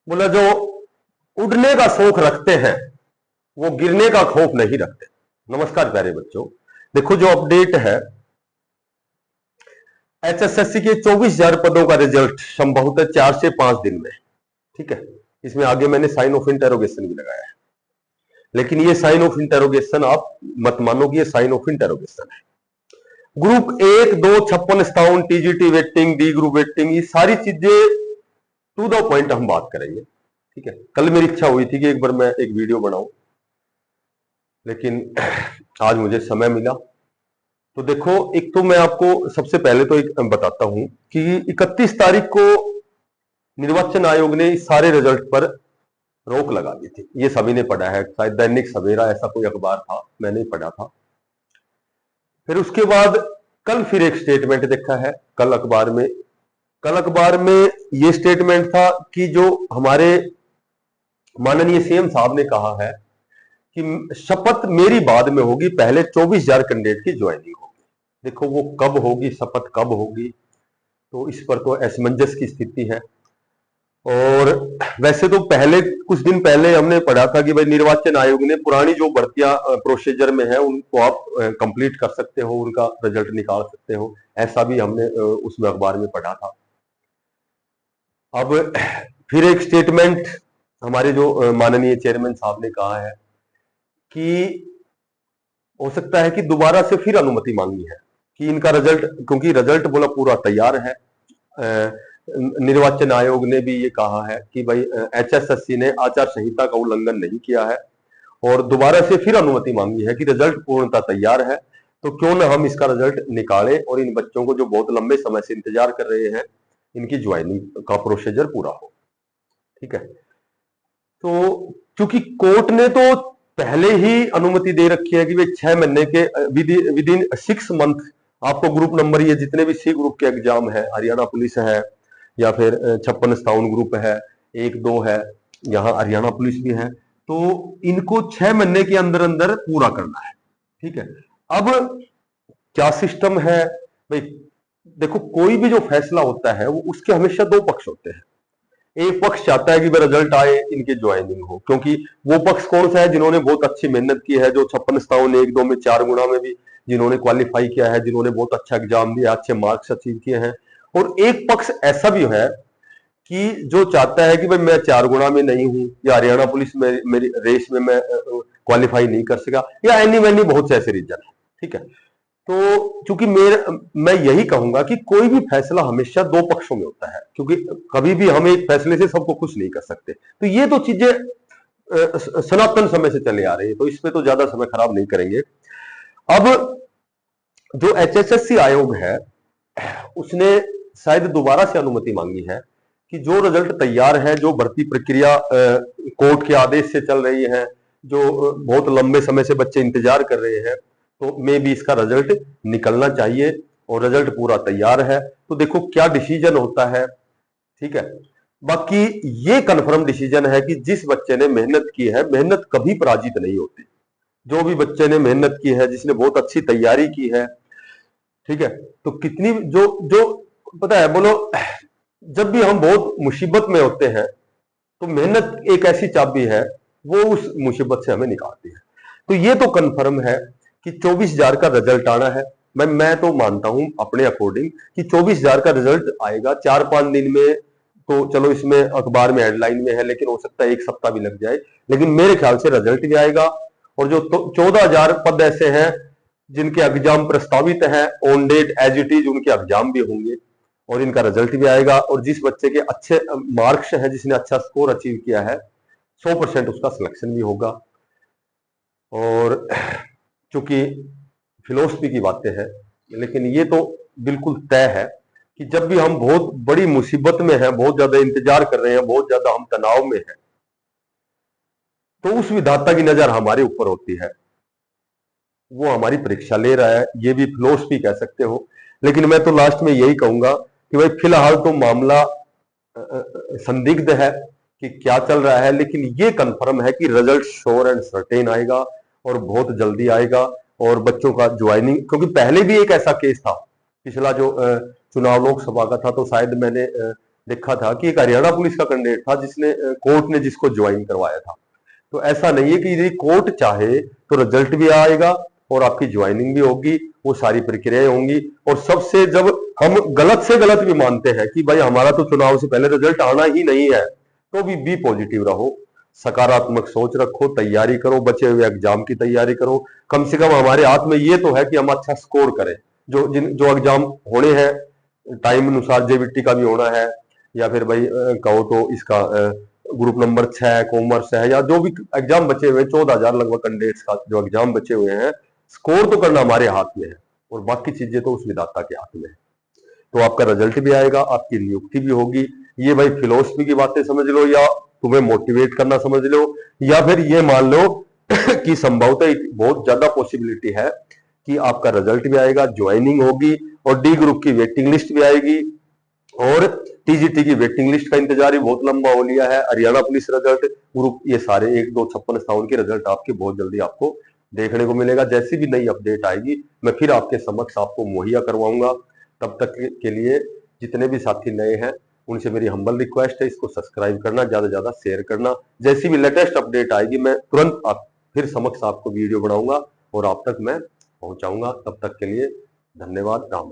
बोला जो उड़ने का शौक रखते हैं वो गिरने का खौफ नहीं रखते। नमस्कार प्यारे बच्चों, देखो जो अपडेट है एचएसएससी के 24,000 पदों का रिजल्ट संभवतः 4 से 5 दिन में। ठीक है, इसमें आगे मैंने साइन ऑफ इंटेरोगेशन भी लगाया है, लेकिन ये साइन ऑफ इंटेरोगेशन आप मत मानो कि ये साइन ऑफ इंटेरोगेशन है। Group 1, 2, 56, 57, TGT waiting, D group waiting, ये सारी चीजें टू द पॉइंट हम बात करेंगे। ठीक है, कल मेरी इच्छा हुई थी कि एक बार मैं एक वीडियो बनाऊं, लेकिन आज मुझे समय मिला। तो देखो, एक तो मैं आपको सबसे पहले तो एक बताता हूं कि 31 तारीख को निर्वाचन आयोग ने इस सारे रिजल्ट पर रोक लगा दी थी। ये सभी ने पढ़ा है, शायद दैनिक सवेरा ऐसा कोई अखबार था, मैंने पढ़ा था। फिर उसके बाद कल फिर एक स्टेटमेंट देखा है कल अखबार में ये स्टेटमेंट था कि जो हमारे माननीय सीएम साहब ने कहा है कि शपथ मेरी बाद में होगी, पहले 24,000 कैंडिडेट की ज्वाइनिंग होगी। देखो वो कब होगी, शपथ कब होगी, तो इस पर तो असमंजस की स्थिति है। और वैसे तो पहले कुछ दिन पहले हमने पढ़ा था कि भाई निर्वाचन आयोग ने पुरानी जो भर्तियां प्रोसीजर में है उनको आप कंप्लीट कर सकते हो, उनका रिजल्ट निकाल सकते हो, ऐसा भी हमने उसमें अखबार में पढ़ा था। अब फिर एक स्टेटमेंट हमारे जो माननीय चेयरमैन साहब ने कहा है कि हो सकता है कि दोबारा से फिर अनुमति मांगी है कि इनका रिजल्ट, क्योंकि रिजल्ट बोला पूरा तैयार है। निर्वाचन आयोग ने भी ये कहा है कि भाई एचएसएससी ने आचार संहिता का उल्लंघन नहीं किया है और दोबारा से फिर अनुमति मांगी है कि रिजल्ट पूर्णतः तैयार है, तो क्यों ना हम इसका रिजल्ट निकालें और इन बच्चों को जो बहुत लंबे समय से इंतजार कर रहे हैं इनकी ज्वाइनिंग का प्रोसीजर पूरा हो। ठीक है, तो क्योंकि कोर्ट ने तो पहले ही अनुमति दे रखी है कि वे 6 महीने के विद इन 6 मंथ आपको ग्रुप नंबर, ये जितने भी सी ग्रुप के एग्जाम है, हरियाणा पुलिस है या फिर 56, 57 ग्रुप है, 1, 2 है, यहाँ हरियाणा पुलिस भी है, तो इनको 6 महीने के अंदर अंदर पूरा करना है। ठीक है, अब क्या सिस्टम है भाई, देखो कोई भी जो फैसला होता है वो उसके हमेशा 2 पक्ष होते हैं। एक पक्ष चाहता है कि वह रिजल्ट आए, इनके ज्वाइनिंग हो, क्योंकि वो पक्ष कौन सा है, जिन्होंने बहुत अच्छी मेहनत की है, जो 56, 57, 1, 2 में 4 गुना में भी जिन्होंने क्वालिफाई किया है, जिन्होंने बहुत अच्छा एग्जाम दिया, अच्छे मार्क्स अचीव किए हैं। और एक पक्ष ऐसा भी है कि जो चाहता है कि भाई मैं 4 गुना में नहीं हूं, या हरियाणा पुलिस में मेरी रेस में मैं क्वालिफाई नहीं कर सका, या एनी वैनी बहुत से ऐसे रीजन है। ठीक है, तो चूंकि मैं यही कहूंगा कि कोई भी फैसला हमेशा 2 पक्षों में होता है, क्योंकि कभी भी हम एक फैसले से सबको खुश नहीं कर सकते। तो ये तो चीजें सनातन समय से चले आ रही है, तो इस पे तो ज्यादा समय खराब नहीं करेंगे। अब जो एचएसएससी आयोग है उसने शायद दोबारा से अनुमति मांगी है कि जो रिजल्ट तैयार है, जो भर्ती प्रक्रिया कोर्ट के आदेश से चल रही है, जो बहुत लंबे समय से बच्चे इंतजार कर रहे हैं, तो मे भी इसका रिजल्ट निकलना चाहिए और रिजल्ट पूरा तैयार है। तो देखो क्या डिसीजन होता है। ठीक है, बाकी ये कंफर्म डिसीजन है कि जिस बच्चे ने मेहनत की है, मेहनत कभी पराजित नहीं होती। जो भी बच्चे ने मेहनत की है, जिसने बहुत अच्छी तैयारी की है, ठीक है, तो कितनी जो जो पता है, बोलो जब भी हम बहुत मुसीबत में होते हैं तो मेहनत एक ऐसी चाबी है, वो उस मुसीबत से हमें निकालती है। तो ये तो कंफर्म है कि 24,000 का रिजल्ट आना है। मैं तो मानता हूं अपने अकॉर्डिंग कि 24,000 का रिजल्ट आएगा 4-5 दिन में। तो चलो इसमें अखबार में हेडलाइन में है, लेकिन हो सकता है 1 सप्ताह भी लग जाए, लेकिन मेरे ख्याल से रिजल्ट भी आएगा। और जो 14,000 पद ऐसे हैं जिनके एग्जाम प्रस्तावित है, on date as it is उनके एग्जाम भी होंगे और इनका रिजल्ट भी आएगा। और जिस बच्चे के अच्छे मार्क्स है, जिसने अच्छा स्कोर अचीव किया है, 100% उसका सिलेक्शन भी होगा। और चूंकि फिलोसफी की बातें हैं, लेकिन ये तो बिल्कुल तय है कि जब भी हम बहुत बड़ी मुसीबत में हैं, बहुत ज्यादा इंतजार कर रहे हैं, बहुत ज्यादा हम तनाव में हैं, तो उस विधाता की नजर हमारे ऊपर होती है, वो हमारी परीक्षा ले रहा है। ये भी फिलोसफी कह सकते हो। लेकिन मैं तो लास्ट में यही कहूंगा कि भाई फिलहाल तो मामला संदिग्ध है कि क्या चल रहा है, लेकिन ये कंफर्म है कि रिजल्ट श्योर एंड सर्टेन आएगा और बहुत जल्दी आएगा। और बच्चों का ज्वाइनिंग, क्योंकि पहले भी एक ऐसा केस था, पिछला जो चुनाव लोकसभा का था, तो शायद मैंने देखा था कि एक हरियाणा पुलिस का कैंडिडेट था जिसने कोर्ट ने जिसको ज्वाइन करवाया था। तो ऐसा नहीं है कि यदि कोर्ट चाहे तो रिजल्ट भी आएगा और आपकी ज्वाइनिंग भी होगी, वो सारी प्रक्रियाएं होंगी। और सबसे जब हम गलत से गलत भी मानते हैं कि भाई हमारा तो चुनाव से पहले रिजल्ट आना ही नहीं है, तो भी पॉजिटिव रहो, सकारात्मक सोच रखो, तैयारी करो, बचे हुए एग्जाम की तैयारी करो। कम से कम हमारे हाथ में ये तो है कि हम अच्छा स्कोर करें। जो एग्जाम होने हैं टाइम अनुसार, जेबीटी का भी होना है, या फिर भाई कहो तो इसका ग्रुप नंबर 6 कॉमर्स है, या जो भी एग्जाम बचे हुए 14,000 लगभग कैंडिडेट्स का जो एग्जाम बचे हुए हैं, स्कोर तो करना हमारे हाथ में है और बाकी चीजें तो उस विधाता के हाथ में है। तो आपका रिजल्ट भी आएगा, आपकी नियुक्ति भी होगी। ये भाई फिलोसफी की बातें समझ लो, या तुम्हें मोटिवेट करना समझ लो, या फिर ये मान लो कि संभवतः बहुत ज्यादा पॉसिबिलिटी है कि आपका रिजल्ट भी आएगा, ज्वाइनिंग होगी और डी ग्रुप की वेटिंग लिस्ट भी आएगी। और टीजीटी की वेटिंग लिस्ट का इंतजार भी बहुत लंबा हो लिया है, हरियाणा पुलिस रिजल्ट, ग्रुप, ये सारे 1, 2, 56 स्थानों के रिजल्ट आपके बहुत जल्दी आपको देखने को मिलेगा। जैसी भी नई अपडेट आएगी मैं फिर आपके समक्ष आपको मुहैया करवाऊंगा। तब तक के लिए जितने भी साथी नए हैं उनसे मेरी हम्बल रिक्वेस्ट है, इसको सब्सक्राइब करना, ज्यादा से ज्यादा शेयर करना। जैसी भी लेटेस्ट अपडेट आएगी मैं तुरंत फिर समक्ष आपको वीडियो बनाऊंगा और आप तक मैं पहुंचाऊंगा। तब तक के लिए धन्यवाद, राम।